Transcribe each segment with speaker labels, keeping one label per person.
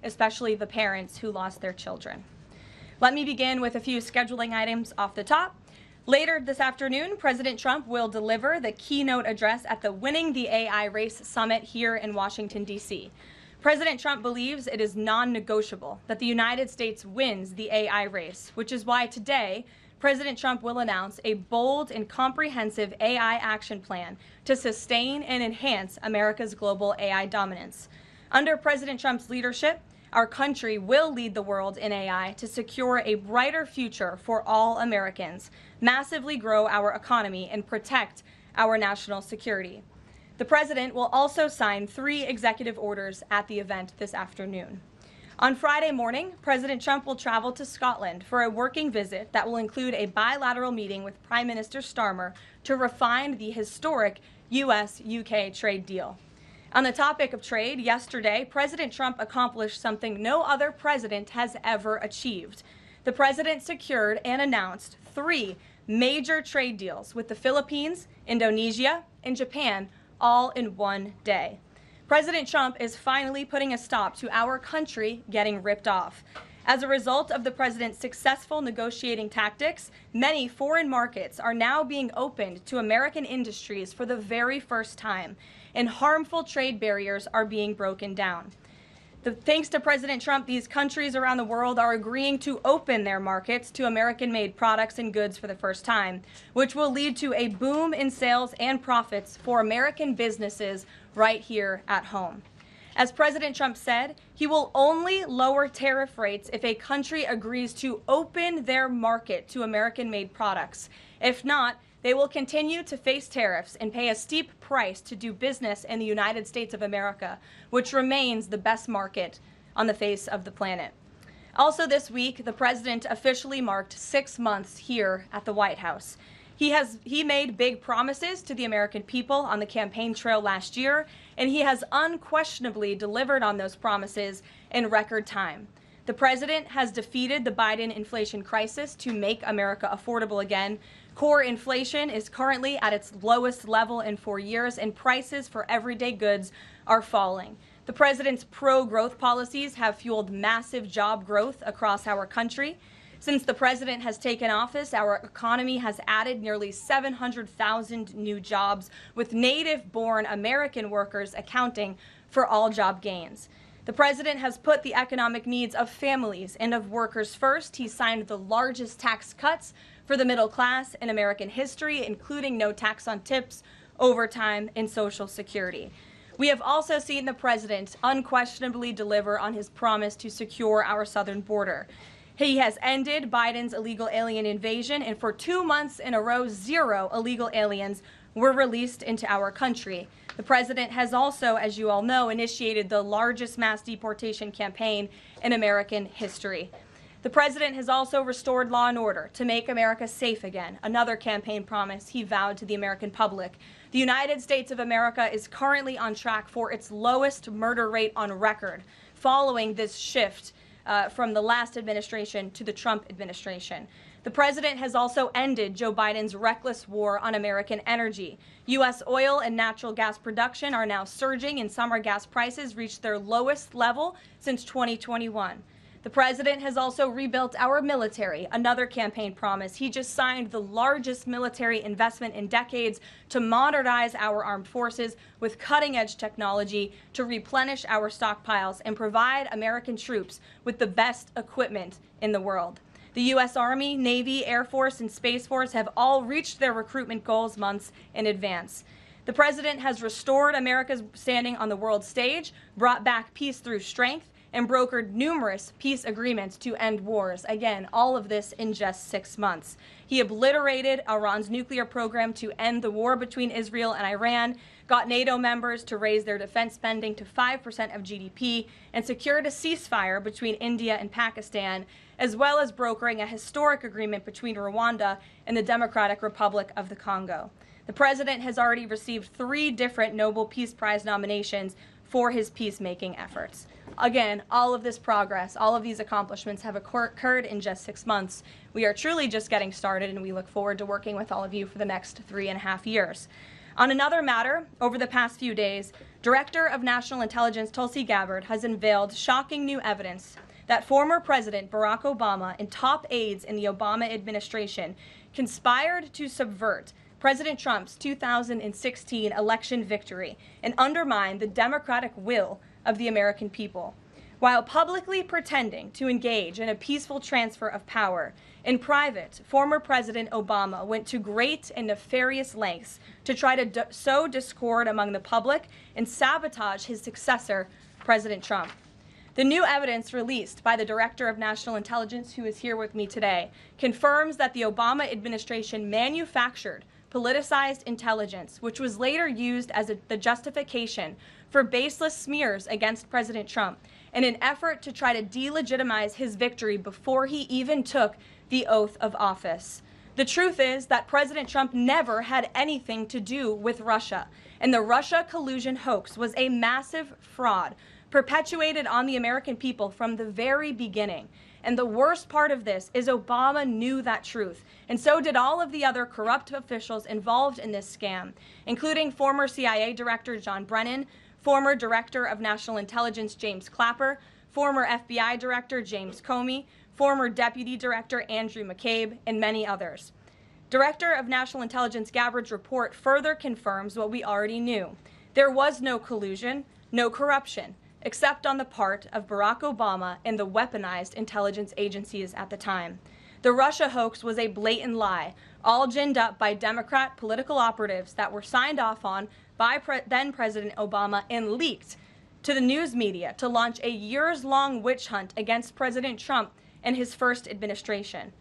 Speaker 1: especially the parents who lost their children. Let me begin with a few scheduling items off the top. Later this afternoon, President Trump will deliver the keynote address at the Winning the AI Race Summit here in Washington, D.C. President Trump believes it is non-negotiable that the United States wins the AI race, which is why today, President Trump will announce a bold and comprehensive AI action plan to sustain and enhance America's global AI dominance. Under President Trump's leadership, our country will lead the world in AI to secure a brighter future for all Americans, massively grow our economy, and protect our national security. The President will also sign 3 executive orders at the event this afternoon. On Friday morning, President Trump will travel to Scotland for a working visit that will include a bilateral meeting with Prime Minister Starmer to refine the historic U.S.-UK trade deal. On the topic of trade, yesterday, President Trump accomplished something no other president has ever achieved. The president secured and announced 3 major trade deals with the Philippines, Indonesia, and Japan, all in one day. President Trump is finally putting a stop to our country getting ripped off. As a result of the president's successful negotiating tactics, many foreign markets are now being opened to American industries for the very first time, and harmful trade barriers are being broken down. Thanks to President Trump, these countries around the world are agreeing to open their markets to American-made products and goods for the first time, which will lead to a boom in sales and profits for American businesses right here at home. As President Trump said, he will only lower tariff rates if a country agrees to open their market to American-made products. If not, they will continue to face tariffs and pay a steep price to do business in the United States of America, which remains the best market on the face of the planet. Also this week, the president officially marked 6 months here at the White House. He made big promises to the American people on the campaign trail last year, and he has unquestionably delivered on those promises in record time. The president has defeated the Biden inflation crisis to make America affordable again. Core inflation is currently at its lowest level in 4 years, and prices for everyday goods are falling. The president's pro-growth policies have fueled massive job growth across our country. Since the president has taken office, our economy has added nearly 700,000 new jobs, with native-born American workers accounting for all job gains. The president has put the economic needs of families and of workers first. He signed the largest tax cuts for the middle class in American history, including no tax on tips, overtime, and Social Security. We have also seen the president unquestionably deliver on his promise to secure our southern border. He has ended Biden's illegal alien invasion, and for 2 months in a row, 0 illegal aliens were released into our country. The president has also, as you all know, initiated the largest mass deportation campaign in American history. The president has also restored law and order to make America safe again, another campaign promise he vowed to the American public. The United States of America is currently on track for its lowest murder rate on record, following this shift from the last administration to the Trump administration. The president has also ended Joe Biden's reckless war on American energy. U.S. oil and natural gas production are now surging, and summer gas prices reached their lowest level since 2021. The president has also rebuilt our military, another campaign promise. He just signed the largest military investment in decades to modernize our armed forces with cutting-edge technology to replenish our stockpiles and provide American troops with the best equipment in the world. The U.S. Army, Navy, Air Force, and Space Force have all reached their recruitment goals months in advance. The president has restored America's standing on the world stage, brought back peace through strength, and brokered numerous peace agreements to end wars. Again, all of this in just 6 months. He obliterated Iran's nuclear program to end the war between Israel and Iran, got NATO members to raise their defense spending to 5% of GDP, and secured a ceasefire between India and Pakistan, as well as brokering a historic agreement between Rwanda and the Democratic Republic of the Congo. The president has already received 3 different Nobel Peace Prize nominations for his peacemaking efforts. Again, all of this progress, all of these accomplishments have occurred in just 6 months. We are truly just getting started, and we look forward to working with all of you for the next 3.5 years. On another matter, over the past few days, Director of National Intelligence Tulsi Gabbard has unveiled shocking new evidence that former President Barack Obama and top aides in the Obama administration conspired to subvert President Trump's 2016 election victory and undermine the democratic will of the American people. While publicly pretending to engage in a peaceful transfer of power, in private, former President Obama went to great and nefarious lengths to try to sow discord among the public and sabotage his successor, President Trump. The new evidence released by the Director of National Intelligence, who is here with me today, confirms that the Obama administration manufactured politicized intelligence, which was later used as the justification for baseless smears against President Trump in an effort to try to delegitimize his victory before he even took the oath of office. The truth is that President Trump never had anything to do with Russia, and the Russia collusion hoax was a massive fraud perpetuated on the American people from the very beginning. And the worst part of this is Obama knew that truth, and so did all of the other corrupt officials involved in this scam, including former CIA Director John Brennan, former Director of National Intelligence James Clapper, former FBI Director James Comey, former Deputy Director Andrew McCabe, and many others. Director of National Intelligence Gabbard's report further confirms what we already knew. There was no collusion, no corruption, except on the part of Barack Obama and the weaponized intelligence agencies at the time. The Russia hoax was a blatant lie, all ginned up by Democrat political operatives that were signed off on by then President Obama and leaked to the news media to launch a years-long witch hunt against President Trump and his first administration.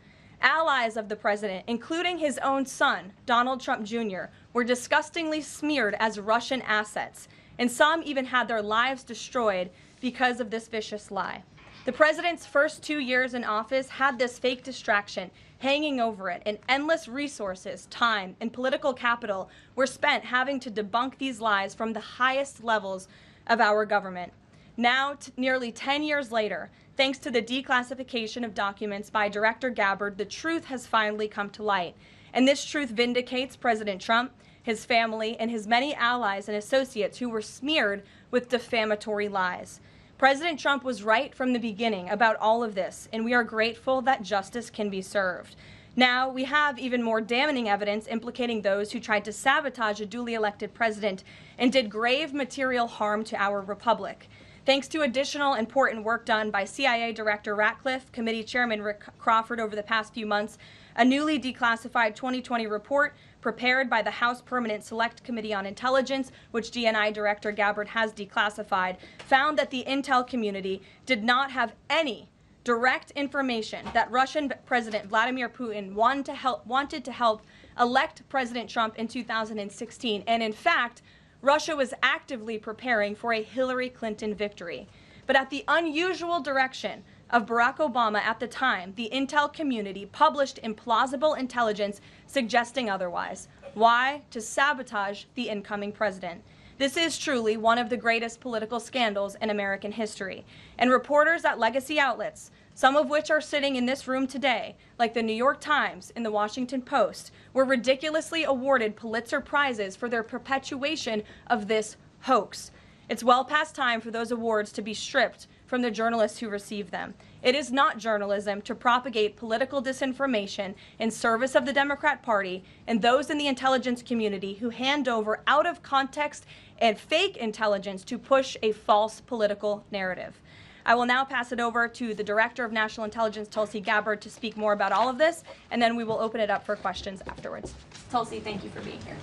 Speaker 1: Allies of the president, including his own son, Donald Trump Jr., were disgustingly smeared as Russian assets, and some even had their lives destroyed because of this vicious lie. The president's first 2 years in office had this fake distraction hanging over it, and endless resources, time, and political capital were spent having to debunk these lies from the highest levels of our government. Now, nearly 10 years later, thanks to the declassification of documents by Director Gabbard, the truth has finally come to light. And this truth vindicates President Trump, his family, and his many allies and associates who were smeared with defamatory lies. President Trump was right from the beginning about all of this, and we are grateful that justice can be served. Now, we have even more damning evidence implicating those who tried to sabotage a duly elected president and did grave material harm to our republic. Thanks to additional important work done by CIA Director Ratcliffe, Committee Chairman Rick Crawford over the past few months, a newly declassified 2020 report prepared by the House Permanent Select Committee on Intelligence, which DNI Director Gabbard has declassified, found that the intel community did not have any direct information that Russian President Vladimir Putin wanted to help elect President Trump in 2016. And in fact, Russia was actively preparing for a Hillary Clinton victory. But at the unusual direction of Barack Obama at the time, the intel community published implausible intelligence suggesting otherwise. Why? To sabotage the incoming president. This is truly one of the greatest political scandals in American history. And reporters at legacy outlets, some of which are sitting in this room today, like the New York Times and the Washington Post, were ridiculously awarded Pulitzer Prizes for their perpetuation of this hoax. It's well past time for those awards to be stripped from the journalists who receive them. It is not journalism to propagate political disinformation in service of the Democrat Party and those in the intelligence community who hand over out of context and fake intelligence to push a false political narrative. I will now pass it over to the Director of National Intelligence, Tulsi Gabbard, to speak more about all of this, and then we will open it up for questions afterwards. Tulsi, thank you for being here.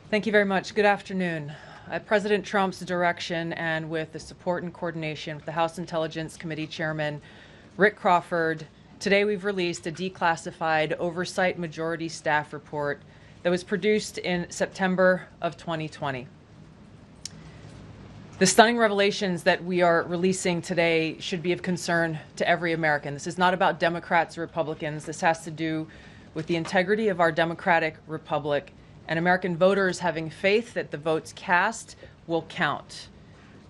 Speaker 2: Thank you very much. Good afternoon. At President Trump's direction and with the support and coordination with the House Intelligence Committee Chairman Rick Crawford, today we've released a declassified Oversight Majority Staff report that was produced in September of 2020. The stunning revelations that we are releasing today should be of concern to every American. This is not about Democrats or Republicans. This has to do with the integrity of our democratic republic and American voters having faith that the votes cast will count.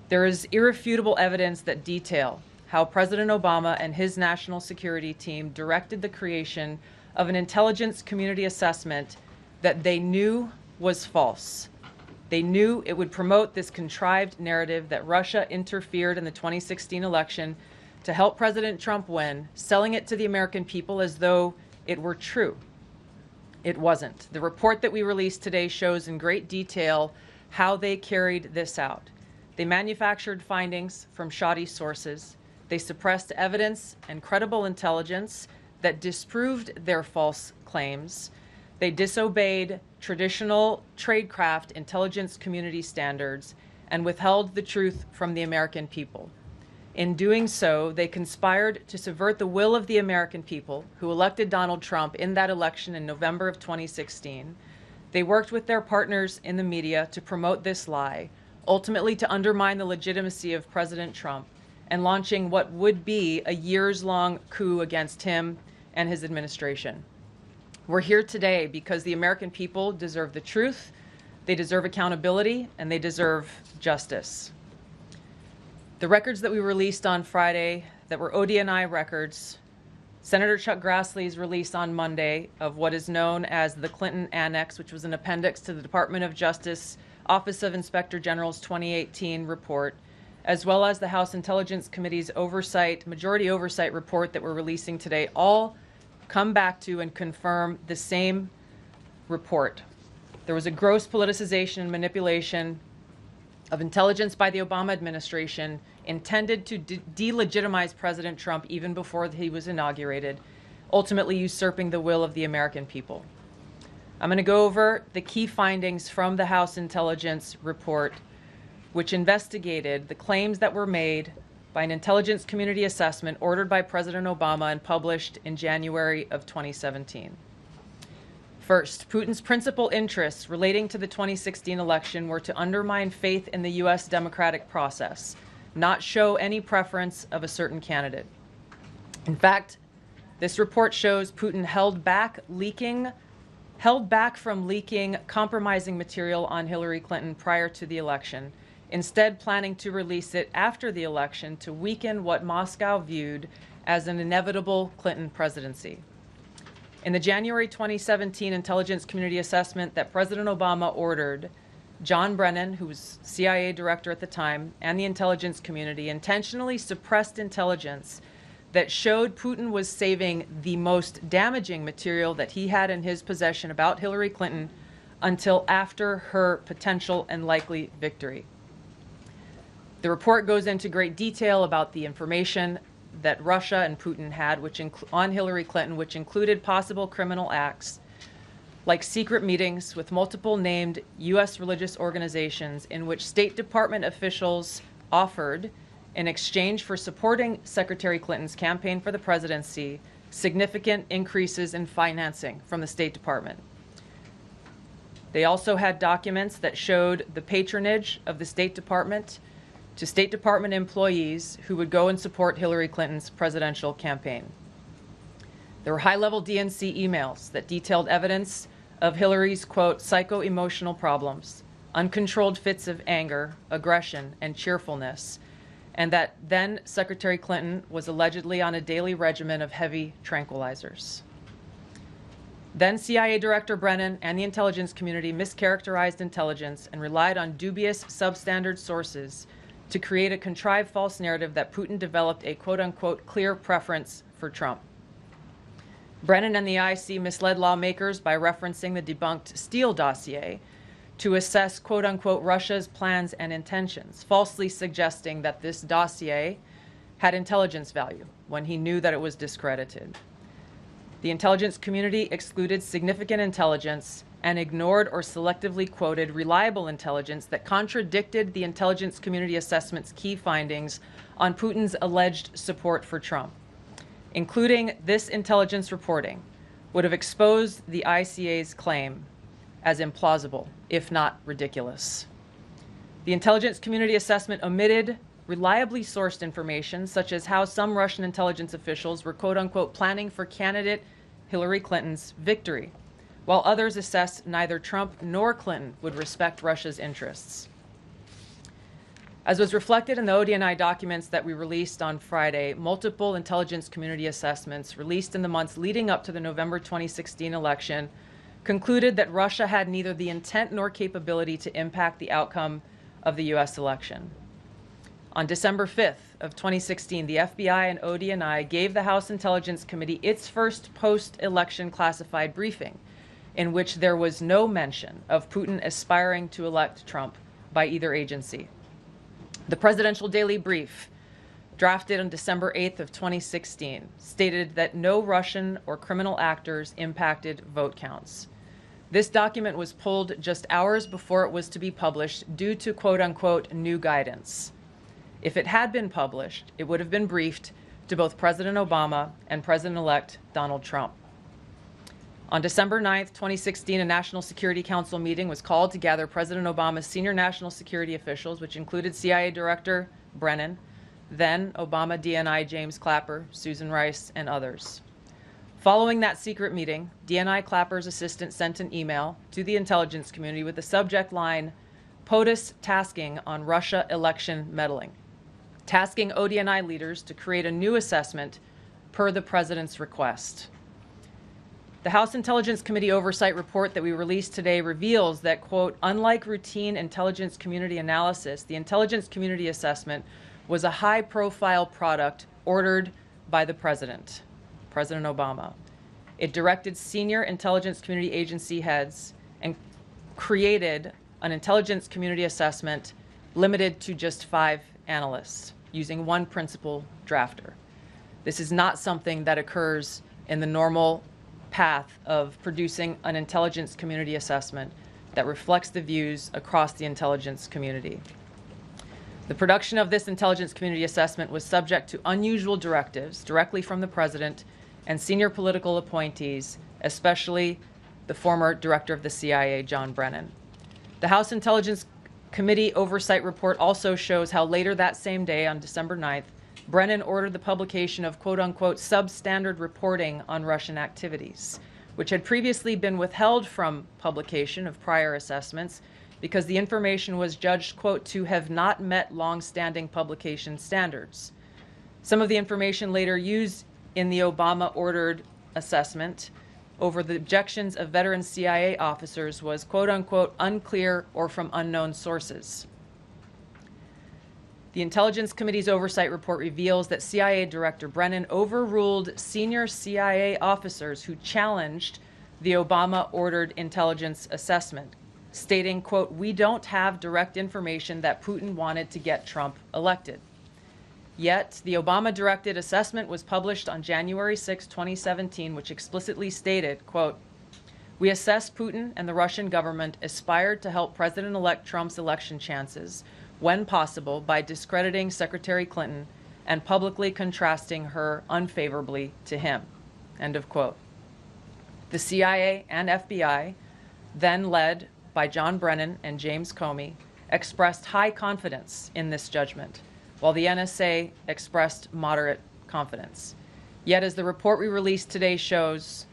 Speaker 2: There is irrefutable evidence that detail how President Obama and his national security team directed the creation of an intelligence community assessment that they knew was false. They knew it would promote this contrived narrative that Russia interfered in the 2016 election to help President Trump win, selling it to the American people as though it were true. It wasn't. The report that we released today shows in great detail how they carried this out. They manufactured findings from shoddy sources. They suppressed evidence and credible intelligence that disproved their false claims. They disobeyed traditional tradecraft intelligence community standards and withheld the truth from the American people. In doing so, they conspired to subvert the will of the American people who elected Donald Trump in that election in November of 2016. They worked with their partners in the media to promote this lie, ultimately to undermine the legitimacy of President Trump and launching what would be a years-long coup against him and his administration. We're here today because the American people deserve the truth, they deserve accountability, and they deserve justice. The records that we released on Friday that were ODNI records, Senator Chuck Grassley's release on Monday of what is known as the Clinton Annex, which was an appendix to the Department of Justice Office of Inspector General's 2018 report, as well as the House Intelligence Committee's majority oversight report that we're releasing today, all come back to and confirm the same report. There was a gross politicization and manipulation of intelligence by the Obama administration intended to delegitimize President Trump even before he was inaugurated, ultimately usurping the will of the American people. I'm going to go over the key findings from the House Intelligence Report, which investigated the claims that were made by an intelligence community assessment ordered by President Obama and published in January of 2017. First, Putin's principal interests relating to the 2016 election were to undermine faith in the U.S. democratic process, not show any preference of a certain candidate. In fact, this report shows Putin held back from leaking compromising material on Hillary Clinton prior to the election, instead planning to release it after the election to weaken what Moscow viewed as an inevitable Clinton presidency. In the January 2017 intelligence community assessment that President Obama ordered, John Brennan, who was CIA director at the time, and the intelligence community intentionally suppressed intelligence that showed Putin was saving the most damaging material that he had in his possession about Hillary Clinton until after her potential and likely victory. The report goes into great detail about the information that Russia and Putin had on Hillary Clinton, which included possible criminal acts like secret meetings with multiple named U.S. religious organizations in which State Department officials offered, in exchange for supporting Secretary Clinton's campaign for the presidency, significant increases in financing from the State Department. They also had documents that showed the patronage of the State Department to State Department employees who would go and support Hillary Clinton's presidential campaign. There were high-level DNC emails that detailed evidence of Hillary's, quote, psycho-emotional problems, uncontrolled fits of anger, aggression, and cheerfulness, and that then Secretary Clinton was allegedly on a daily regimen of heavy tranquilizers. Then CIA Director Brennan and the intelligence community mischaracterized intelligence and relied on dubious substandard sources to create a contrived false narrative that Putin developed a quote-unquote clear preference for Trump. Brennan and the IC misled lawmakers by referencing the debunked Steele dossier to assess quote-unquote Russia's plans and intentions, falsely suggesting that this dossier had intelligence value when he knew that it was discredited. The intelligence community excluded significant intelligence and ignored or selectively quoted reliable intelligence that contradicted the intelligence community assessment's key findings on Putin's alleged support for Trump. Including this intelligence reporting would have exposed the ICA's claim as implausible, if not ridiculous. The intelligence community assessment omitted reliably sourced information, such as how some Russian intelligence officials were quote-unquote planning for candidate Hillary Clinton's victory, while others assessed neither Trump nor Clinton would respect Russia's interests. As was reflected in the ODNI documents that we released on Friday, multiple intelligence community assessments released in the months leading up to the November 2016 election concluded that Russia had neither the intent nor capability to impact the outcome of the U.S. election. On December 5th of 2016, the FBI and ODNI gave the House Intelligence Committee its first post-election classified briefing, in which there was no mention of Putin aspiring to elect Trump by either agency. The Presidential Daily Brief, drafted on December 8th of 2016, stated that no Russian or criminal actors impacted vote counts. This document was pulled just hours before it was to be published due to quote-unquote new guidance. If it had been published, it would have been briefed to both President Obama and President-elect Donald Trump. On December 9th, 2016, a National Security Council meeting was called to gather President Obama's senior national security officials, which included CIA Director Brennan, then Obama DNI James Clapper, Susan Rice, and others. Following that secret meeting, DNI Clapper's assistant sent an email to the intelligence community with the subject line, POTUS tasking on Russia election meddling, tasking ODNI leaders to create a new assessment per the president's request. The House Intelligence Committee Oversight Report that we released today reveals that, quote, unlike routine intelligence community analysis, the intelligence community assessment was a high-profile product ordered by the President Obama. It directed senior intelligence community agency heads and created an intelligence community assessment limited to just 5 analysts, using one principal drafter. This is not something that occurs in the normal path of producing an intelligence community assessment that reflects the views across the intelligence community. The production of this intelligence community assessment was subject to unusual directives directly from the president and senior political appointees, especially the former director of the CIA, John Brennan. The House Intelligence Committee Oversight Report also shows how later that same day, on December 9th, Brennan ordered the publication of quote-unquote substandard reporting on Russian activities, which had previously been withheld from publication of prior assessments because the information was judged, quote, to have not met long-standing publication standards. Some of the information later used in the Obama-ordered assessment over the objections of veteran CIA officers was, quote-unquote, unclear or from unknown sources. The Intelligence Committee's Oversight Report reveals that CIA Director Brennan overruled senior CIA officers who challenged the Obama-ordered intelligence assessment, stating, quote, we don't have direct information that Putin wanted to get Trump elected. Yet, the Obama-directed assessment was published on January 6, 2017, which explicitly stated, quote, we assess Putin and the Russian government aspired to help President-elect Trump's election chances when possible by discrediting Secretary Clinton and publicly contrasting her unfavorably to him, end of quote. The CIA and FBI, then led by John Brennan and James Comey, expressed high confidence in this judgment, while the NSA expressed moderate confidence. Yet, as the report we released today shows,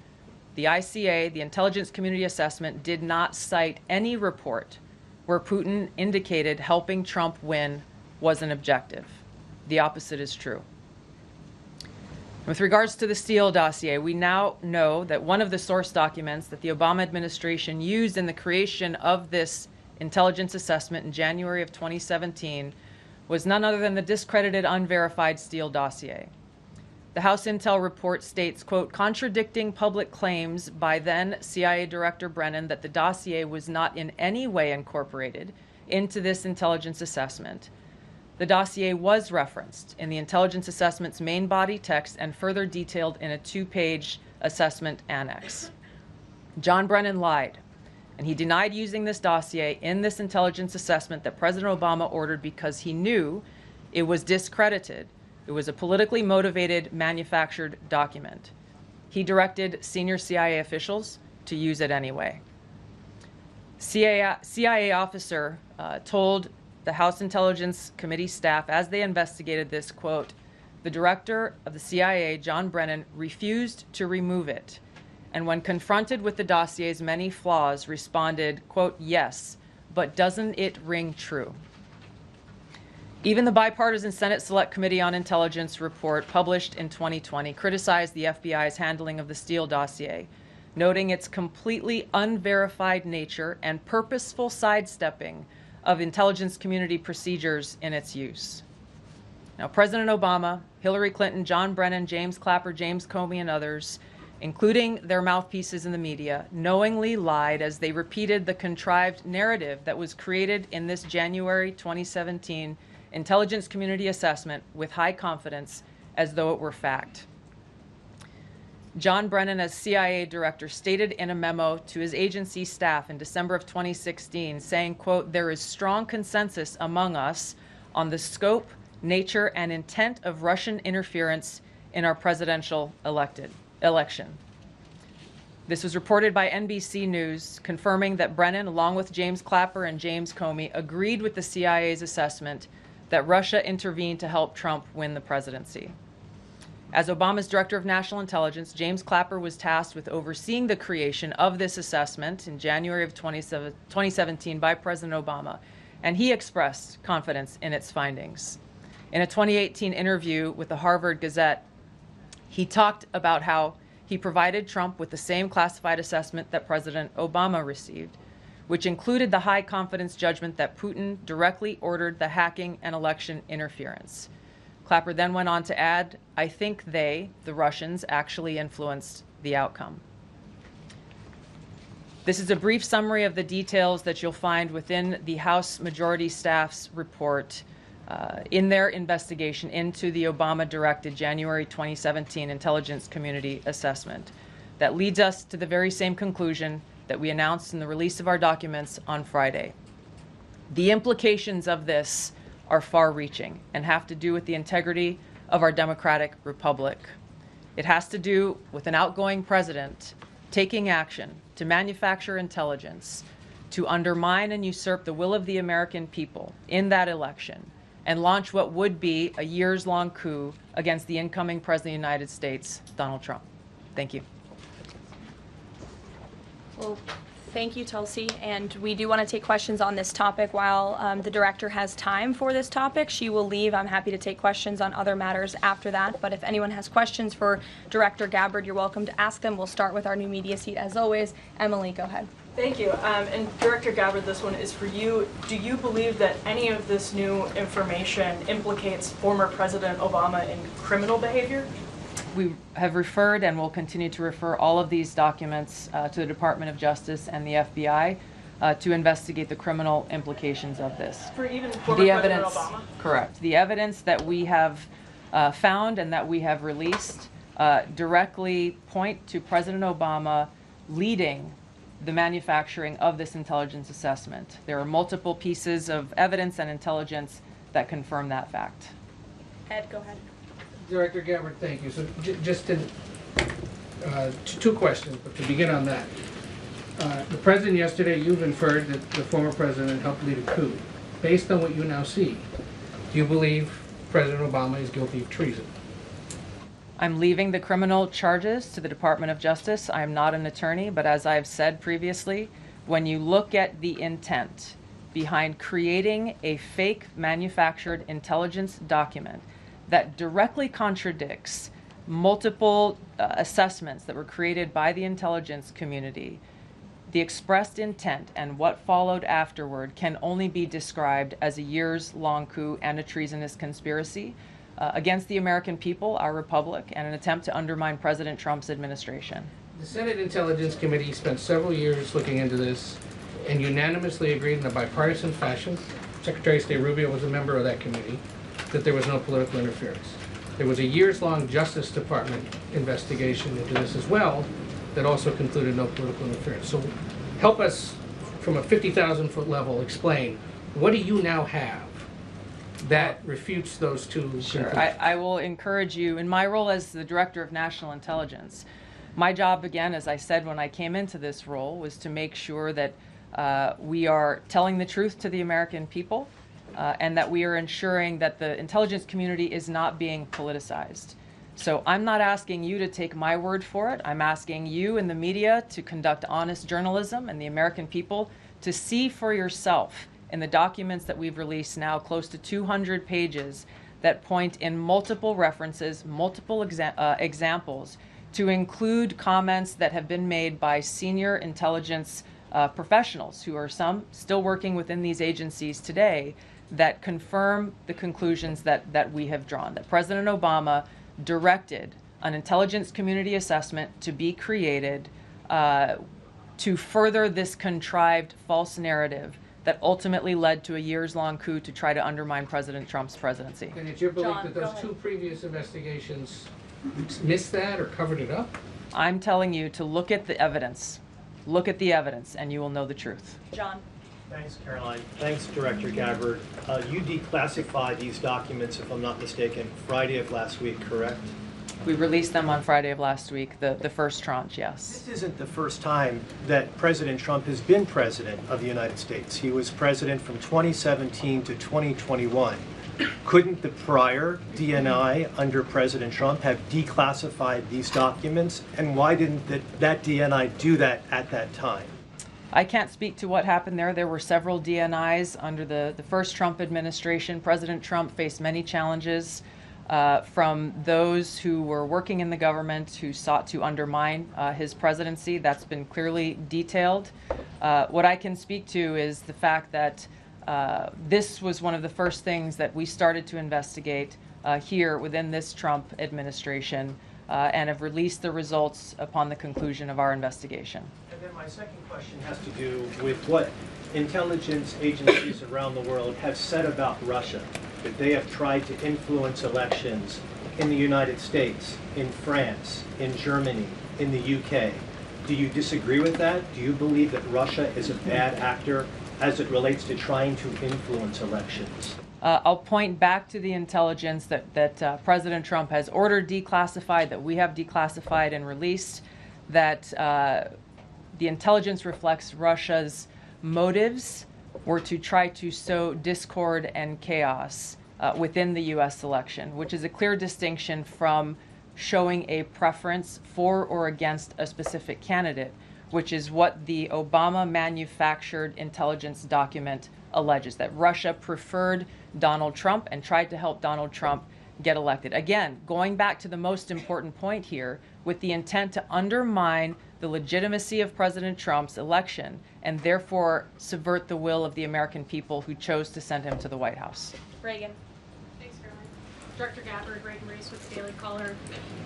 Speaker 2: the ICA, the Intelligence Community Assessment, did not cite any report where Putin indicated helping Trump win was an objective. The opposite is true. With regards to the Steele dossier, we now know that one of the source documents that the Obama administration used in the creation of this intelligence assessment in January of 2017 was none other than the discredited, unverified Steele dossier. The House Intel report states, quote, contradicting public claims by then CIA Director Brennan that the dossier was not in any way incorporated into this intelligence assessment. The dossier was referenced in the intelligence assessment's main body text and further detailed in a 2-page assessment annex. John Brennan lied, and he denied using this dossier in this intelligence assessment that President Obama ordered because he knew it was discredited. It was a politically motivated, manufactured document. He directed senior CIA officials to use it anyway. CIA officer told the House Intelligence Committee staff as they investigated this, quote, the director of the CIA, John Brennan, refused to remove it, and when confronted with the dossier's many flaws, responded, quote, yes, but doesn't it ring true? Even the bipartisan Senate Select Committee on Intelligence report published in 2020 criticized the FBI's handling of the Steele dossier, noting its completely unverified nature and purposeful sidestepping of intelligence community procedures in its use. Now, President Obama, Hillary Clinton, John Brennan, James Clapper, James Comey, and others, including their mouthpieces in the media, knowingly lied as they repeated the contrived narrative that was created in this January 2017 intelligence community assessment with high confidence as though it were fact. John Brennan, as CIA director, stated in a memo to his agency staff in December of 2016, saying, quote, "There is strong consensus among us on the scope, nature, and intent of Russian interference in our presidential election." This was reported by NBC News, confirming that Brennan, along with James Clapper and James Comey, agreed with the CIA's assessment that Russia intervened to help Trump win the presidency. As Obama's Director of National Intelligence, James Clapper was tasked with overseeing the creation of this assessment in January of 2017 by President Obama, and he expressed confidence in its findings. In a 2018 interview with the Harvard Gazette, he talked about how he provided Trump with the same classified assessment that President Obama received, which included the high confidence judgment that Putin directly ordered the hacking and election interference. Clapper then went on to add, "I think they, the Russians, actually influenced the outcome." This is a brief summary of the details that you'll find within the House Majority Staff's report in their investigation into the Obama-directed January 2017 Intelligence Community Assessment that leads us to the very same conclusion that we announced in the release of our documents on Friday. The implications of this are far-reaching and have to do with the integrity of our democratic republic. It has to do with an outgoing president taking action to manufacture intelligence to undermine and usurp the will of the American people in that election and launch what would be a years-long coup against the incoming President of the United States, Donald Trump. Thank you.
Speaker 1: Well, thank you, Tulsi. And we do want to take questions on this topic while the director has time for this topic. She will leave. I'm happy to take questions on other matters after that. But if anyone has questions for Director Gabbard, you're welcome to ask them. We'll start with our new media seat as always. Emily, go ahead.
Speaker 3: Thank you. And Director Gabbard, this one is for you. Do you believe that any of this new information implicates former President Obama in criminal behavior?
Speaker 2: We have referred and will continue to refer all of these documents to the Department of Justice and the FBI to investigate the criminal implications of this.
Speaker 3: For even former President Obama?
Speaker 2: Correct. The evidence that we have found and that we have released directly point to President Obama leading the manufacturing of this intelligence assessment. There are multiple pieces of evidence and intelligence that confirm that fact.
Speaker 1: Ed, go ahead.
Speaker 4: Director Gabbard, thank you. So just to, two questions, but to begin on that. The President yesterday, you've inferred that the former President helped lead a coup. Based on what you now see, do you believe President Obama is guilty of treason?
Speaker 2: I'm leaving the criminal charges to the Department of Justice. I'm not an attorney, but as I've said previously, when you look at the intent behind creating a fake manufactured intelligence document that directly contradicts multiple assessments that were created by the intelligence community, the expressed intent and what followed afterward can only be described as a years-long coup and a treasonous conspiracy against the American people, our republic, and an attempt to undermine President Trump's administration.
Speaker 4: The Senate Intelligence Committee spent several years looking into this and unanimously agreed in a bipartisan fashion, Secretary of State Rubio was a member of that committee, that there was no political interference. There was a years-long Justice Department investigation into this as well that also concluded no political interference. So help us, from a 50,000-foot level, explain, what do you now have that refutes those two conclusions?
Speaker 2: Sure. I will encourage you, in my role as the Director of National Intelligence, my job, again, as I said when I came into this role, was to make sure that we are telling the truth to the American people and that we are ensuring that the intelligence community is not being politicized. So I'm not asking you to take my word for it. I'm asking you in the media to conduct honest journalism and the American people to see for yourself in the documents that we've released now, close to 200 pages, that point in multiple references, multiple examples, to include comments that have been made by senior intelligence professionals, who are some still working within these agencies today, that confirm the conclusions that we have drawn, that President Obama directed an intelligence community assessment to be created to further this contrived false narrative that ultimately led to a years-long coup to try to undermine President Trump's presidency.
Speaker 4: And it's your belief
Speaker 1: John,
Speaker 4: that
Speaker 1: go
Speaker 4: those
Speaker 1: ahead.
Speaker 4: 2 previous investigations missed that or covered it up?
Speaker 2: I'm telling you to look at the evidence. Look at the evidence, and you will know the truth.
Speaker 1: John.
Speaker 5: Thanks, Caroline. Thanks, Director Gabbard. You declassified these documents, if I'm not mistaken, Friday of last week, correct?
Speaker 2: We released them on Friday of last week, the first tranche, yes.
Speaker 5: This isn't the first time that President Trump has been president of the United States. He was president from 2017 to 2021. Couldn't the prior DNI under President Trump have declassified these documents? And why didn't that DNI do that at that time?
Speaker 2: I can't speak to what happened there. There were several DNIs under the first Trump administration. President Trump faced many challenges from those who were working in the government who sought to undermine his presidency. That's been clearly detailed. What I can speak to is the fact that this was one of the first things that we started to investigate here within this Trump administration and have released the results upon the conclusion of our investigation.
Speaker 5: And then my second question has to do with what intelligence agencies around the world have said about Russia, that they have tried to influence elections in the United States, in France, in Germany, in the UK. Do you disagree with that? Do you believe that Russia is a bad actor as it relates to trying to influence elections?
Speaker 2: I'll point back to the intelligence that President Trump has ordered declassified, that we have declassified and released, that the intelligence reflects Russia's motives were to try to sow discord and chaos within the U.S. election, which is a clear distinction from showing a preference for or against a specific candidate, which is what the Obama manufactured intelligence document alleges, that Russia preferred Donald Trump and tried to help Donald Trump get elected. Again, going back to the most important point here, with the intent to undermine the legitimacy of President Trump's election and therefore subvert the will of the American people who chose to send him to the White House.
Speaker 1: Reagan.
Speaker 6: Thanks, Caroline. Dr. Gabbard, Reagan Reese with the Daily Caller.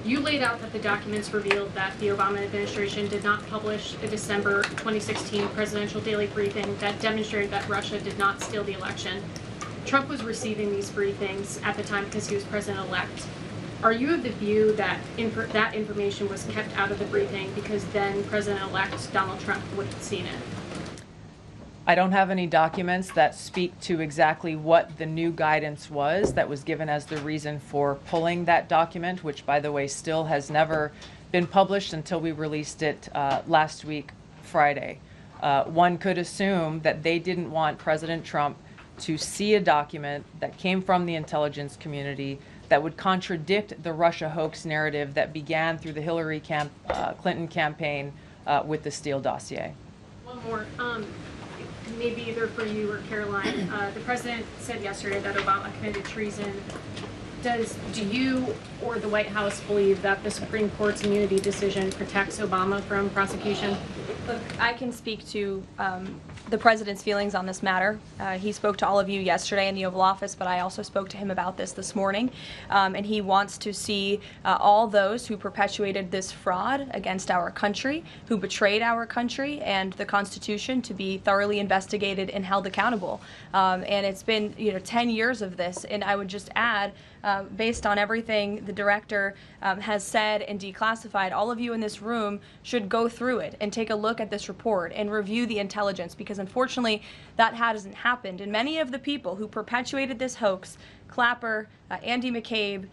Speaker 6: You laid out that the documents revealed that the Obama administration did not publish a December 2016 presidential daily briefing that demonstrated that Russia did not steal the election. Trump was receiving these briefings at the time because he was president-elect. Are you of the view that that information was kept out of the briefing because then President-elect Donald Trump would have seen it?
Speaker 2: I don't have any documents that speak to exactly what the new guidance was that was given as the reason for pulling that document, which, by the way, still has never been published until we released it last week, Friday. One could assume that they didn't want President Trump to see a document that came from the intelligence community that would contradict the Russia hoax narrative that began through the Hillary Clinton campaign with the Steele dossier.
Speaker 6: One more. Maybe either for you or Caroline. The president said yesterday that Obama committed treason. Do you or the White House believe that the Supreme Court's immunity decision protects Obama from prosecution?
Speaker 1: Look, I can speak to the president's feelings on this matter. He spoke to all of you yesterday in the Oval Office, but I also spoke to him about this morning. And he wants to see all those who perpetuated this fraud against our country, who betrayed our country and the Constitution, to be thoroughly investigated and held accountable. And it's been 10 years of this. And I would just add, based on everything the director has said and declassified, all of you in this room should go through it and take a look at this report and review the intelligence, because unfortunately that hasn't happened. And many of the people who perpetuated this hoax Clapper, Andy McCabe,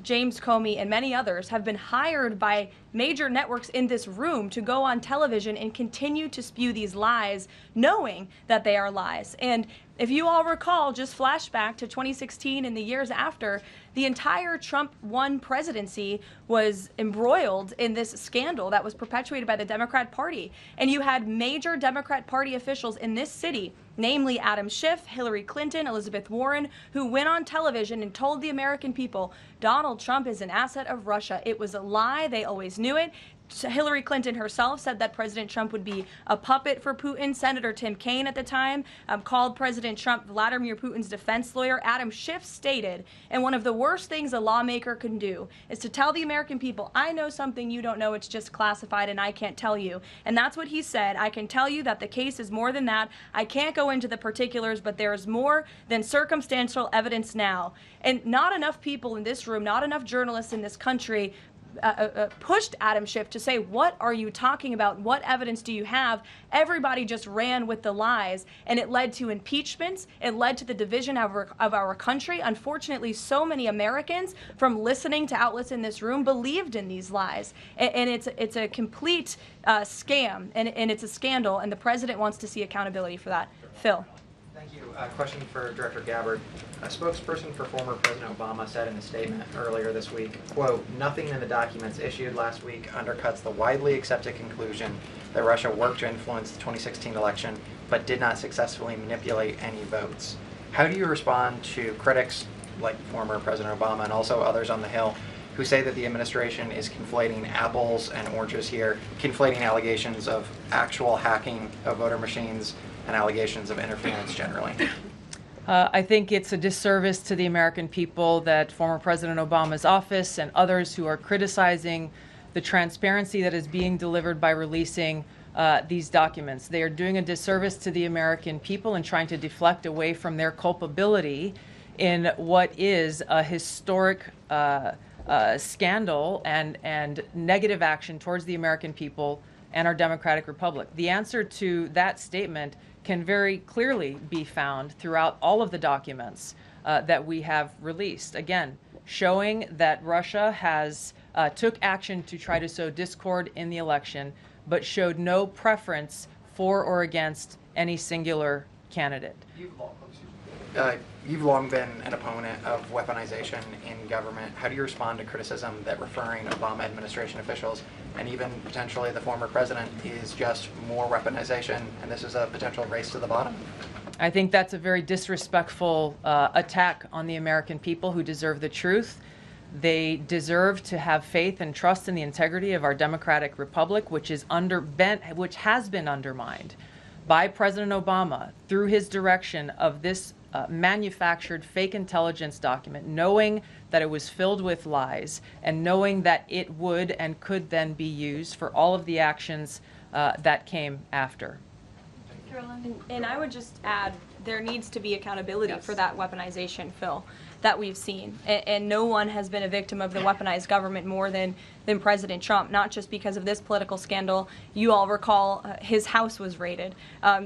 Speaker 1: James Comey, and many others have been hired by major networks in this room to go on television and continue to spew these lies, knowing that they are lies. And if you all recall, just flashback to 2016 and the years after, the entire Trump 1 presidency was embroiled in this scandal that was perpetuated by the Democrat Party. And you had major Democrat Party officials in this city, namely Adam Schiff, Hillary Clinton, Elizabeth Warren, who went on television and told the American people, Donald Trump is an asset of Russia. It was a lie. They always knew it. Hillary Clinton herself said that President Trump would be a puppet for Putin. Senator Tim Kaine at the time called President Trump Vladimir Putin's defense lawyer. Adam Schiff stated, and one of the worst things a lawmaker can do is to tell the American people, I know something you don't know, it's just classified and I can't tell you. And that's what he said. I can tell you that the case is more than that. I can't go into the particulars, but there is more than circumstantial evidence now. And not enough people in this room, not enough journalists in this country pushed Adam Schiff to say, what are you talking about? What evidence do you have? Everybody just ran with the lies, and it led to impeachments. It led to the division of our country. Unfortunately, so many Americans, from listening to outlets in this room, believed in these lies. And it's a complete scam, and it's a scandal, and the president wants to see accountability for that. Phil.
Speaker 7: Thank you. Question for Director Gabbard. A spokesperson for former President Obama said in a statement earlier this week, quote, nothing in the documents issued last week undercuts the widely accepted conclusion that Russia worked to influence the 2016 election but did not successfully manipulate any votes. How do you respond to critics like former President Obama and also others on the Hill who say that the administration is conflating apples and oranges here, conflating allegations of actual hacking of voter machines and allegations of interference generally?
Speaker 2: I think it's a disservice to the American people that former President Obama's office and others who are criticizing the transparency that is being delivered by releasing these documents. They are doing a disservice to the American people and trying to deflect away from their culpability in what is a historic scandal and negative action towards the American people and our democratic republic. The answer to that statement can very clearly be found throughout all of the documents that we have released. Again, showing that Russia has took action to try to sow discord in the election, but showed no preference for or against any singular candidate.
Speaker 7: You've long been an opponent of weaponization in government. How do you respond to criticism that referring Obama administration officials and even potentially the former president is just more weaponization and this is a potential race to the bottom?
Speaker 2: I think that's a very disrespectful attack on the American people who deserve the truth. They deserve to have faith and trust in the integrity of our democratic republic, which has been undermined by President Obama through his direction of this manufactured fake intelligence document, knowing that it was filled with lies and knowing that it would and could then be used for all of the actions that came after.
Speaker 1: And I would just add, there needs to be accountability for that weaponization, Phil, that we've seen. And no one has been a victim of the weaponized government more than President Trump, not just because of this political scandal. You all recall his house was raided.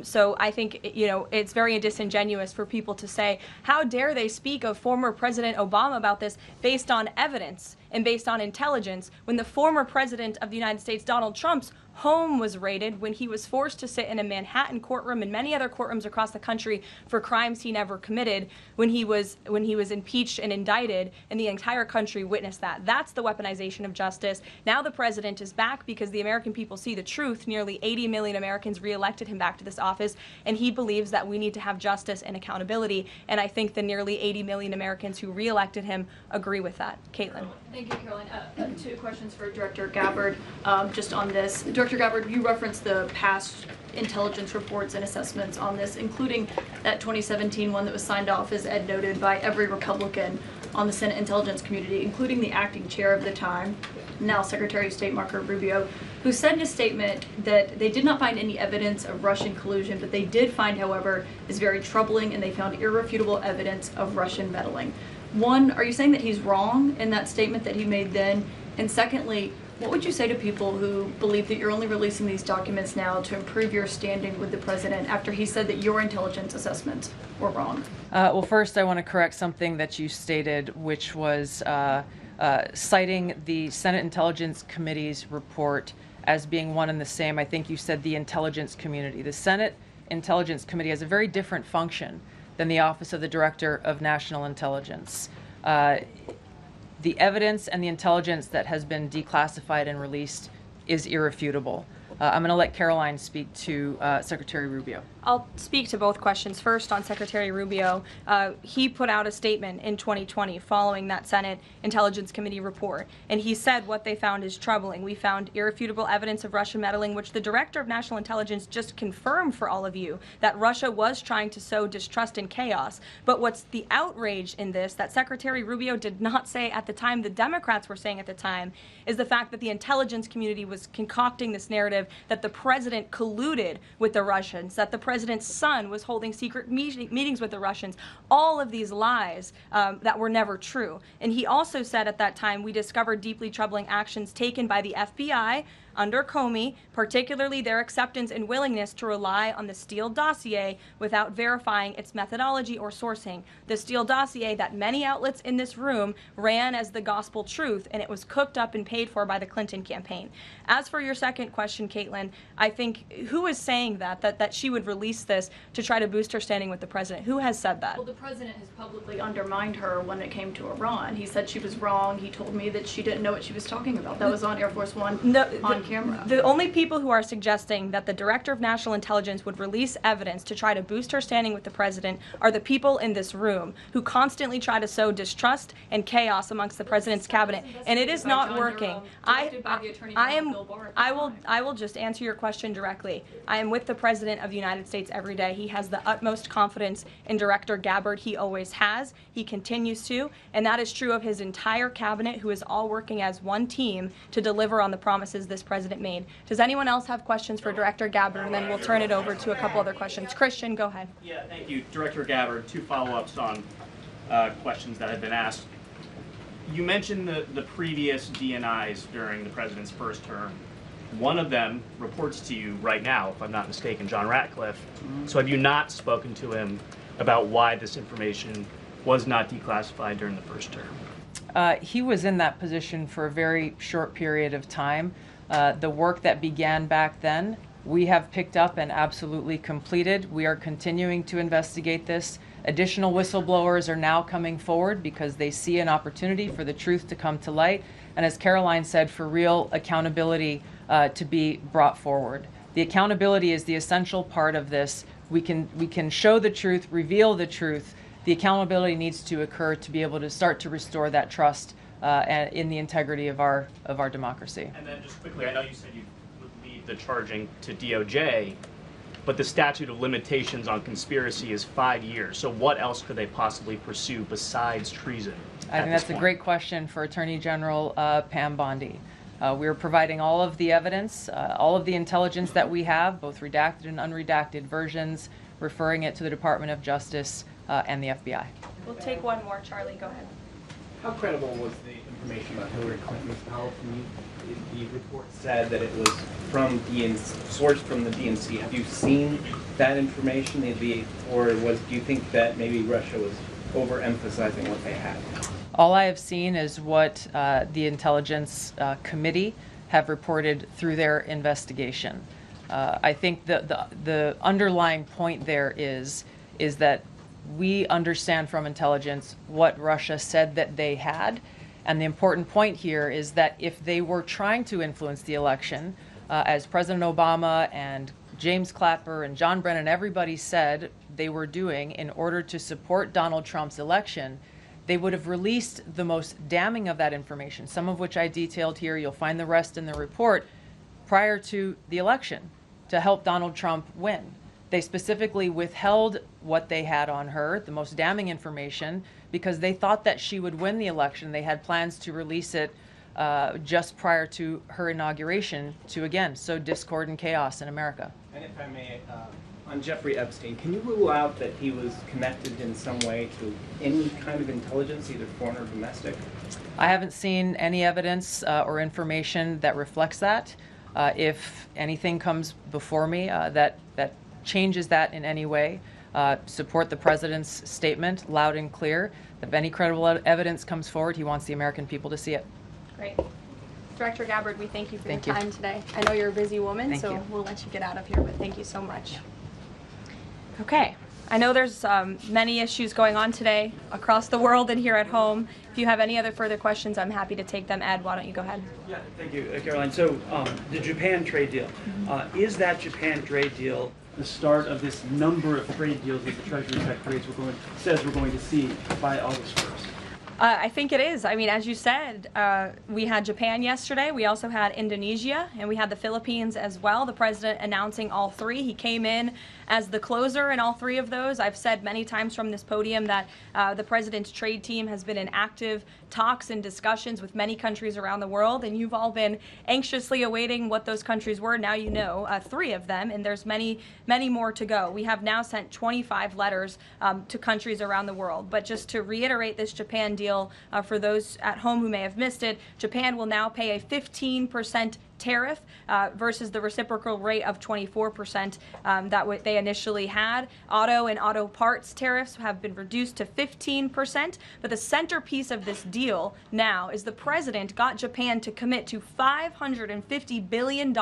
Speaker 1: So I think, it's very disingenuous for people to say, how dare they speak of former President Obama about this based on evidence and based on intelligence, when the former President of the United States, Donald Trump's home was raided, when he was forced to sit in a Manhattan courtroom and many other courtrooms across the country for crimes he never committed, when he was impeached and indicted, and the entire country witnessed that. That's the weaponization of justice. Now the president is back because the American people see the truth. Nearly 80 million Americans reelected him back to this office, and he believes that we need to have justice and accountability. And I think the nearly 80 million Americans who reelected him agree with that. Caitlin.
Speaker 3: Thank you, Caroline. Two questions for Director Gabbard just on this. Director Gabbard, you referenced the past intelligence reports and assessments on this, including that 2017 one that was signed off, as Ed noted, by every Republican on the Senate Intelligence Community, including the acting chair of the time, now Secretary of State Marco Rubio, who said in a statement that they did not find any evidence of Russian collusion, but they did find, however, is very troubling, and they found irrefutable evidence of Russian meddling. One, are you saying that he's wrong in that statement that he made then? And secondly, What would you say to people who believe that you're only releasing these documents now to improve your standing with the president after he said that your intelligence assessments were wrong?
Speaker 2: Well, first, I want to correct something that you stated, which was citing the Senate Intelligence Committee's report as being one and the same. I think you said the intelligence community. The Senate Intelligence Committee has a very different function than the Office of the Director of National Intelligence. The evidence and the intelligence that has been declassified and released is irrefutable. I'm going to let Karoline speak to Secretary Rubio.
Speaker 1: I'll speak to both questions. First, on Secretary Rubio, he put out a statement in 2020 following that Senate Intelligence Committee report, and he said what they found is troubling. We found irrefutable evidence of Russian meddling, which the Director of National Intelligence just confirmed for all of you, that Russia was trying to sow distrust and chaos. But what's the outrage in this that Secretary Rubio did not say at the time, the Democrats were saying at the time, is the fact that the intelligence community was concocting this narrative that the president colluded with the Russians, that the president's son was holding secret meetings with the Russians, all of these lies that were never true. And he also said at that time, we discovered deeply troubling actions taken by the FBI under Comey, particularly their acceptance and willingness to rely on the Steele dossier without verifying its methodology or sourcing. The Steele dossier that many outlets in this room ran as the gospel truth, and it was cooked up and paid for by the Clinton campaign. As for your second question, Caitlin, I think, who is saying that she would release this to try to boost her standing with the president? Who has said that?
Speaker 3: Well, the president has publicly undermined her when it came to Iran. He said she was wrong. He told me that she didn't know what she was talking about. That was on Air Force One on camera.
Speaker 1: The only people who are suggesting that the Director of National Intelligence would release evidence to try to boost her standing with the president are the people in this room who constantly try to sow distrust and chaos amongst the president's cabinet, and it is not working. I will just answer your question directly. I am with the President of the United States every day. He has the utmost confidence in Director Gabbard. He always has. He continues to, and that is true of his entire cabinet, who is all working as one team to deliver on the promises this president made. Does anyone else have questions for Director Gabbard? And then we'll turn it over to a couple other questions. Christian, go ahead.
Speaker 8: Yeah, thank you. Director Gabbard, two follow-ups on questions that had been asked. You mentioned the previous DNIs during the president's first term. One of them reports to you right now, if I'm not mistaken, John Ratcliffe. So have you not spoken to him about why this information was not declassified during the first term?
Speaker 2: He was in that position for a very short period of time. The work that began back then, we have picked up and absolutely completed. We are continuing to investigate this. Additional whistleblowers are now coming forward because they see an opportunity for the truth to come to light. And as Karoline said, for real accountability to be brought forward. The accountability is the essential part of this. We can show the truth, reveal the truth. The accountability needs to occur to be able to start to restore that trust in the integrity of our democracy.
Speaker 8: And then just quickly, I know you said you would leave the charging to DOJ, but the statute of limitations on conspiracy is 5 years. So what else could they possibly pursue besides treason?
Speaker 2: I think that's a great question for Attorney General Pam Bondi. We're providing all of the evidence, all of the intelligence that we have, both redacted and unredacted versions, referring it to the Department of Justice and the FBI.
Speaker 1: We'll take one more. Charlie, go ahead.
Speaker 9: How credible was the information about Hillary Clinton's health? The report said that it was from sourced from the DNC. Have you seen that information? Or do you think that maybe Russia was overemphasizing what they had?
Speaker 2: All I have seen is what the Intelligence Committee have reported through their investigation. I think the underlying point there is that we understand from intelligence what Russia said that they had. And the important point here is that if they were trying to influence the election, as President Obama and James Clapper and John Brennan, everybody said they were doing in order to support Donald Trump's election, they would have released the most damning of that information, some of which I detailed here. You'll find the rest in the report, prior to the election to help Donald Trump win. They specifically withheld what they had on her, the most damning information, because they thought that she would win the election. They had plans to release it just prior to her inauguration to, again, sow discord and chaos in America.
Speaker 9: And if I may, On Jeffrey Epstein, can you rule out that he was connected in some way to any kind of intelligence, either foreign or domestic?
Speaker 2: I haven't seen any evidence or information that reflects that. If anything comes before me that changes that in any way, support the president's statement loud and clear. If any credible evidence comes forward, he wants the American people to see it.
Speaker 1: Great. Director Gabbard, we thank you for
Speaker 2: Thank
Speaker 1: your
Speaker 2: you.
Speaker 1: time today. I know you're a busy woman,
Speaker 2: Thank
Speaker 1: so
Speaker 2: you.
Speaker 1: we'll let you get out of here, but thank you so much. Okay. I know there's many issues going on today across the world and here at home. If you have any other further questions, I'm happy to take them. Ed, why don't you go ahead?
Speaker 10: Yeah, thank you, Caroline. So the Japan trade deal, is that Japan trade deal the start of this number of trade deals that the Treasury Secretary says we're going to see by August 1st?
Speaker 1: I think it is. I mean, as you said, we had Japan yesterday. We also had Indonesia, and we had the Philippines as well. The president announcing all three. He came in as the closer in all three of those. I've said many times from this podium that the president's trade team has been in active talks and discussions with many countries around the world, and you've all been anxiously awaiting what those countries were. Now you know three of them, and there's many, many more to go. We have now sent 25 letters to countries around the world. But just to reiterate this Japan deal, for those at home who may have missed it, Japan will now pay a 15% tariff versus the reciprocal rate of 24% that they initially had. Auto and auto parts tariffs have been reduced to 15%, but the centerpiece of this deal now is the president got Japan to commit to $550 billion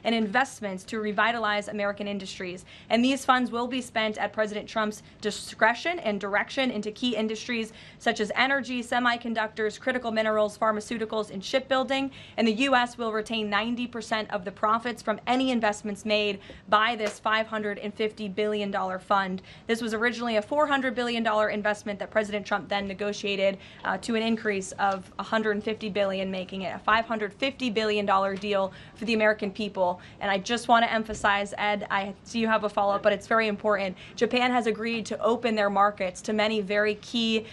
Speaker 1: in investments to revitalize American industries. And these funds will be spent at President Trump's discretion and direction into key industries such as energy, semiconductors, critical minerals, pharmaceuticals, and shipbuilding. And the U.S. will retain 90% of the profits from any investments made by this $550 billion fund. This was originally a $400 billion investment that President Trump then negotiated to an increase of $150 billion, making it a $550 billion deal for the American people. And I just want to emphasize, Ed, I see you have a follow-up, but it's very important. Japan has agreed to open their markets to many very key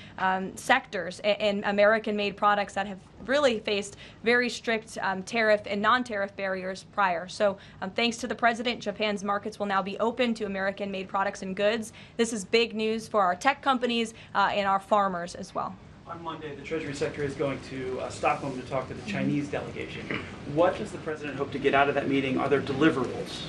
Speaker 1: sectors in American-made products that have really faced very strict tariff and non-tariff barriers prior. So thanks to the president, Japan's markets will now be open to American-made products and goods. This is big news for our tech companies and our farmers as well.
Speaker 10: On Monday, the Treasury Secretary is going to Stockholm to talk to the Chinese delegation. What does the president hope to get out of that meeting? Are there deliverables?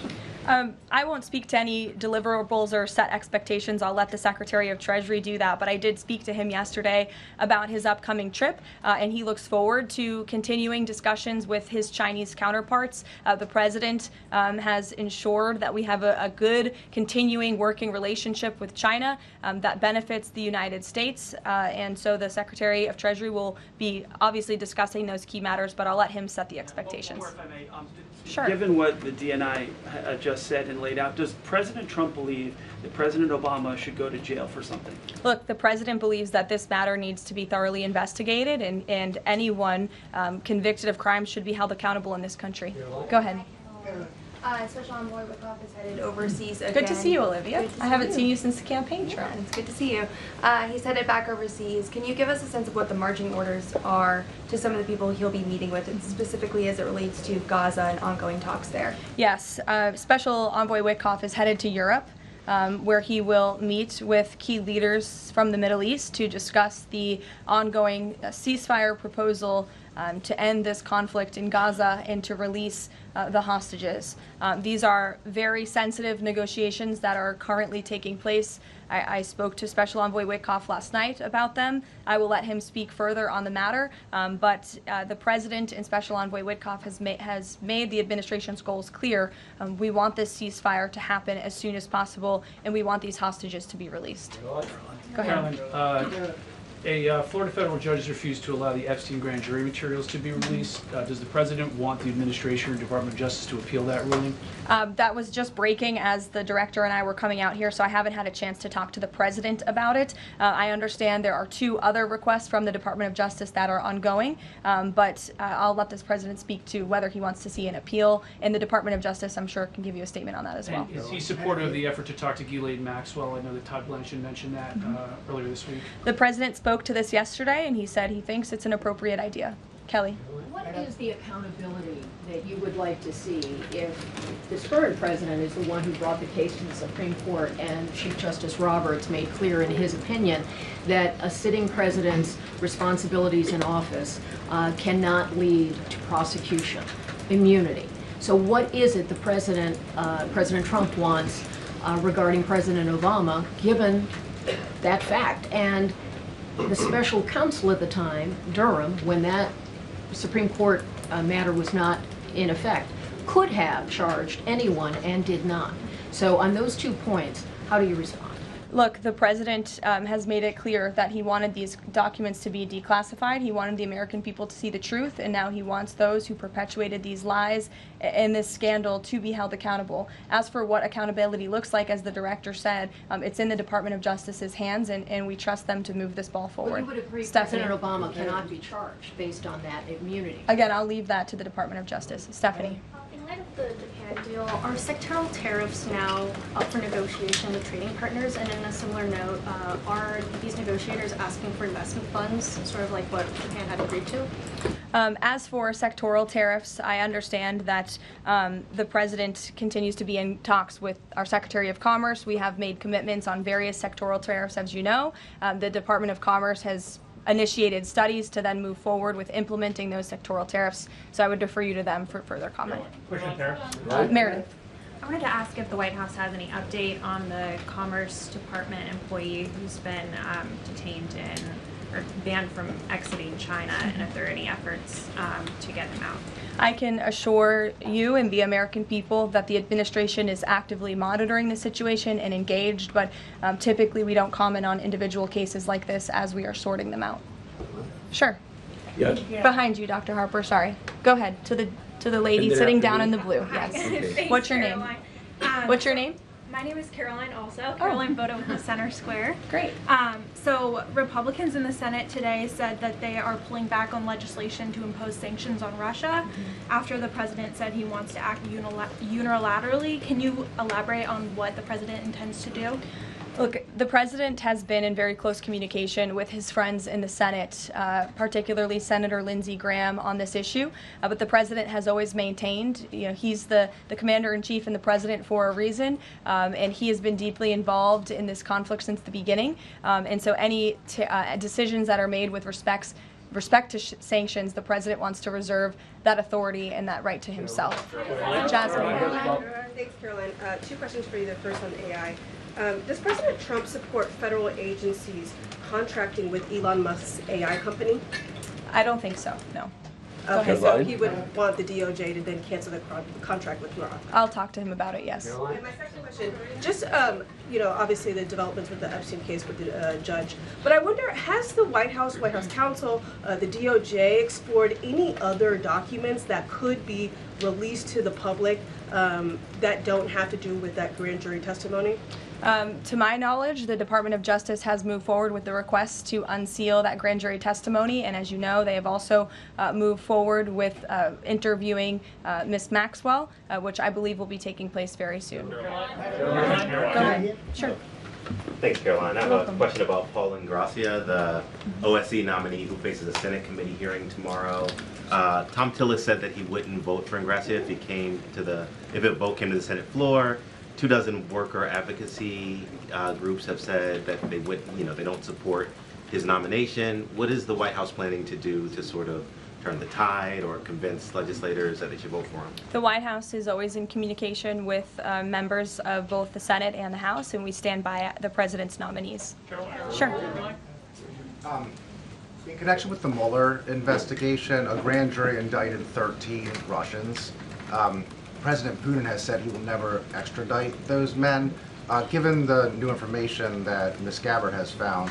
Speaker 1: I won't speak to any deliverables or set expectations. I'll let the Secretary of Treasury do that. But I did speak to him yesterday about his upcoming trip, and he looks forward to continuing discussions with his Chinese counterparts. The president has ensured that we have a good continuing working relationship with China that benefits the United States. And so the Secretary of Treasury will be obviously discussing those key matters, but I'll let him set the expectations.
Speaker 10: One more, if I may.
Speaker 1: Sure.
Speaker 10: Given what the DNI just said and laid out, does President Trump believe that President Obama should go to jail for something?
Speaker 1: Look, the president believes that this matter needs to be thoroughly investigated, and anyone convicted of crimes should be held accountable in this country. Go ahead.
Speaker 11: Special Envoy Wickoff is headed overseas again.
Speaker 1: Good to see you, Olivia. I haven't seen you since the campaign trail.
Speaker 11: Yeah, it's good to see you. He's headed back overseas. Can you give us a sense of what the marching orders are to some of the people he'll be meeting with, and specifically as it relates to Gaza and ongoing talks there?
Speaker 1: Yes, Special Envoy Wickoff is headed to Europe, where he will meet with key leaders from the Middle East to discuss the ongoing ceasefire proposal to end this conflict in Gaza and to release the hostages. These are very sensitive negotiations that are currently taking place. I spoke to Special Envoy Wickoff last night about them. I will let him speak further on the matter, but the President and Special Envoy Wickoff has made the administration's goals clear. We want this ceasefire to happen as soon as possible, and we want these hostages to be released. Go ahead.
Speaker 12: Caroline, a Florida federal judge has refused to allow the Epstein grand jury materials to be released. Does the president want the administration or Department of Justice to appeal that ruling?
Speaker 1: That was just breaking as the director and I were coming out here, so I haven't had a chance to talk to the president about it. I understand there are 2 other requests from the Department of Justice that are ongoing, but I'll let this president speak to whether he wants to see an appeal, and the Department of Justice, I'm sure, can give you a statement on that as well.
Speaker 12: And is he supportive of the effort to talk to Ghislaine Maxwell? I know that Todd Blanchard mentioned that earlier this week.
Speaker 1: The president spoke to this yesterday, and he said he thinks it's an appropriate idea. Kelly.
Speaker 13: What is the accountability that you would like to see if this current president is the one who brought the case to the Supreme Court and Chief Justice Roberts made clear in his opinion that a sitting president's responsibilities in office cannot lead to prosecution, immunity? So what is it the President Trump wants regarding President Obama, given that fact? And the special counsel at the time, Durham, when that Supreme Court matter was not in effect, could have charged anyone and did not. So on those 2 points, how do you respond?
Speaker 1: Look, the president has made it clear that he wanted these documents to be declassified. He wanted the American people to see the truth, and now he wants those who perpetuated these lies and this scandal to be held accountable. As for what accountability looks like, as the director said, it's in the Department of Justice's hands, and we trust them to move this ball forward.
Speaker 13: Well, you would agree
Speaker 1: Stephanie.
Speaker 13: President Obama cannot be charged based on that immunity.
Speaker 1: Again, I'll leave that to the Department of Justice. Stephanie.
Speaker 14: In light of the Japan deal, are sectoral tariffs now up for negotiation with trading partners? And in a similar note, are these negotiators asking for investment funds, sort of like what Japan had agreed to?
Speaker 1: As for sectoral tariffs, I understand that the president continues to be in talks with our Secretary of Commerce. We have made commitments on various sectoral tariffs, as you know. The Department of Commerce has initiated studies to then move forward with implementing those sectoral tariffs. So I would defer you to them for further comment. Meredith.
Speaker 15: I wanted to ask if the White House has any update on the Commerce Department employee who's been detained or banned from exiting China, and if there are any efforts to get him out.
Speaker 1: I can assure you and the American people that the administration is actively monitoring the situation and engaged, but typically we don't comment on individual cases like this as we are sorting them out. Sure.
Speaker 16: Yes.
Speaker 1: Behind you, Dr. Harper, sorry. Go ahead, to the lady sitting down in the blue. Yes.
Speaker 16: Okay.
Speaker 1: What's your name? What's your name?
Speaker 17: My name is Caroline also. Caroline Boda with the Center Square.
Speaker 1: Great.
Speaker 17: So Republicans in the Senate today said that they are pulling back on legislation to impose sanctions on Russia after the president said he wants to act unilaterally. Can you elaborate on what the president intends to do?
Speaker 1: Look, the president has been in very close communication with his friends in the Senate, particularly Senator Lindsey Graham, on this issue. But the president has always maintained, he's the commander-in-chief and the president for a reason, and he has been deeply involved in this conflict since the beginning. And so any decisions that are made with respect to sanctions, the president wants to reserve that authority and that right to himself. Jasmine.
Speaker 18: Thanks, Caroline. 2 questions for you. The first on AI. Does President Trump support federal agencies contracting with Elon Musk's AI company?
Speaker 1: I don't think so, no.
Speaker 18: Okay, so he would want the DOJ to then cancel the contract with Musk.
Speaker 1: I'll talk to him about it, yes.
Speaker 18: And my second question, just, obviously the developments with the Epstein case with the judge, but I wonder, has the White House counsel, the DOJ explored any other documents that could be released to the public that don't have to do with that grand jury testimony?
Speaker 1: To my knowledge, the Department of Justice has moved forward with the request to unseal that grand jury testimony, and as you know, they have also moved forward with interviewing Ms. Maxwell, which I believe will be taking place very soon. Go ahead. Sure.
Speaker 19: Thanks, Caroline. I have a question about Paul Ingrassia, the OSC nominee who faces a Senate committee hearing tomorrow. Tom Tillis said that he wouldn't vote for Ingrassia if a vote came to the Senate floor. 24 worker advocacy groups have said that they they don't support his nomination. What is the White House planning to do to sort of turn the tide or convince legislators that they should vote for him?
Speaker 1: The White House is always in communication with members of both the Senate and the House, and we stand by the president's nominees. Sure.
Speaker 20: In connection with the Mueller investigation, a grand jury indicted 13 Russians. President Putin has said he will never extradite those men. Given the new information that Ms. Gabbard has found,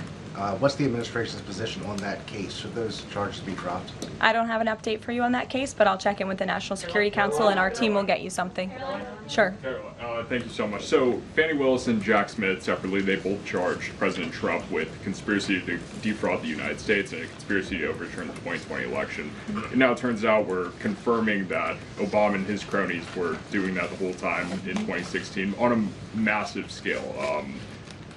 Speaker 20: what's the administration's position on that case? Should those charges be dropped?
Speaker 1: I don't have an update for you on that case, but I'll check in with the National Security Council and our team will get you something. Sure.
Speaker 21: Thank you so much. So Fannie Willis and Jack Smith separately, they both charged President Trump with conspiracy to defraud the United States and a conspiracy to overturn the 2020 election. And now it turns out we're confirming that Obama and his cronies were doing that the whole time in 2016 on a massive scale,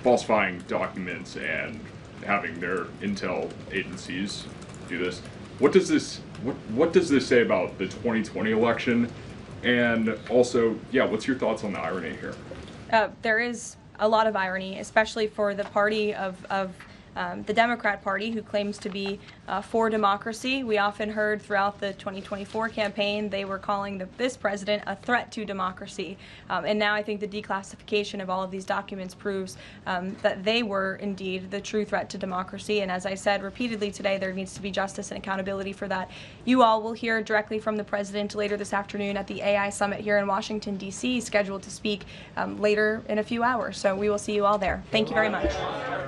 Speaker 21: falsifying documents and having their intel agencies do this. What does this say about the 2020 election? And also, yeah, what's your thoughts on the irony here?
Speaker 1: There is a lot of irony, especially for the party of the Democrat Party, who claims to be for democracy. We often heard throughout the 2024 campaign they were calling this president a threat to democracy. And now I think the declassification of all of these documents proves that they were indeed the true threat to democracy. And as I said repeatedly today, there needs to be justice and accountability for that. You all will hear directly from the president later this afternoon at the AI Summit here in Washington, D.C., scheduled to speak later in a few hours. So we will see you all there. Thank you very much.
Speaker 16: Wow.